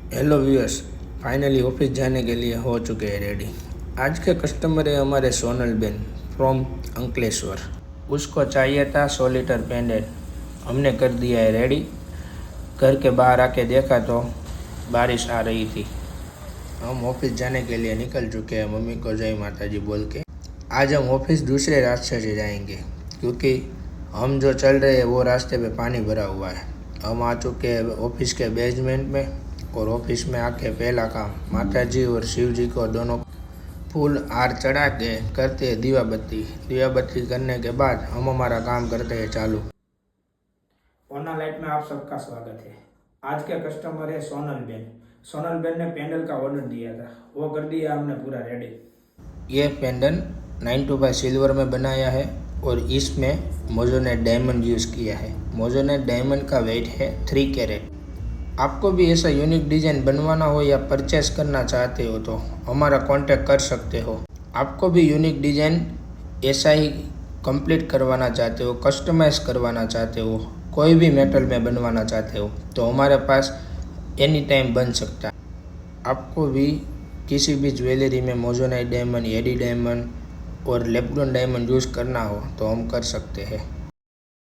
Hello viewers, finally office जाने के लिए हो चुके हैं रेडी। आज के कस्टमर है हमारे सोनल बेन फ्रॉम अंकलेश्वर। उसको चाहिए था 100 लीटर पेंडेंट। हमने कर दिया है रेडी। घर के बाहर आके देखा तो बारिश आ रही थी। हम ऑफिस जाने के लिए निकल चुके हैं मम्मी को जय माता जी बोल के। आज हम ऑफिस दूसरे रास्ते से जाएंगे क्योंकि हम जो चल रहे हैं वो रास्ते पे पानी भरा हुआ है। हम आ चुके हैं ऑफिस के बेसमेंट में और ऑफिस में आके पहला काम माता जी और शिव जी को दोनों फूल हार चढ़ा के करते हैं दिया बत्ती करने के बाद हम हमारा काम करते हैं चालू। ओना लाइट में आप सबका स्वागत है। आज के कस्टमर है सोनल बेन। सोनल बेन ने पैंडल का ऑर्डर दिया था, वो कर दिया हमने पूरा रेडी। ये पेंडन 925 सिल्वर में बनाया है और इसमें मोजोनेट डायमंड यूज़ किया है। मोजोनेट डायमंड का वेट है 3 कैरेट। आपको भी ऐसा यूनिक डिज़ाइन बनवाना हो या परचेस करना चाहते हो तो हमारा कांटेक्ट कर सकते हो। आपको भी यूनिक डिज़ाइन ऐसा ही कंप्लीट करवाना चाहते हो, कस्टमाइज़ करवाना चाहते हो, कोई भी मेटल में बनवाना चाहते हो तो हमारे पास एनी टाइम बन सकता है। आपको भी किसी भी ज्वेलरी में मोजोनाइट डायमंड, एडी डायमंड और लेब्रोन डायमंड यूज़ करना हो तो हम कर सकते हैं।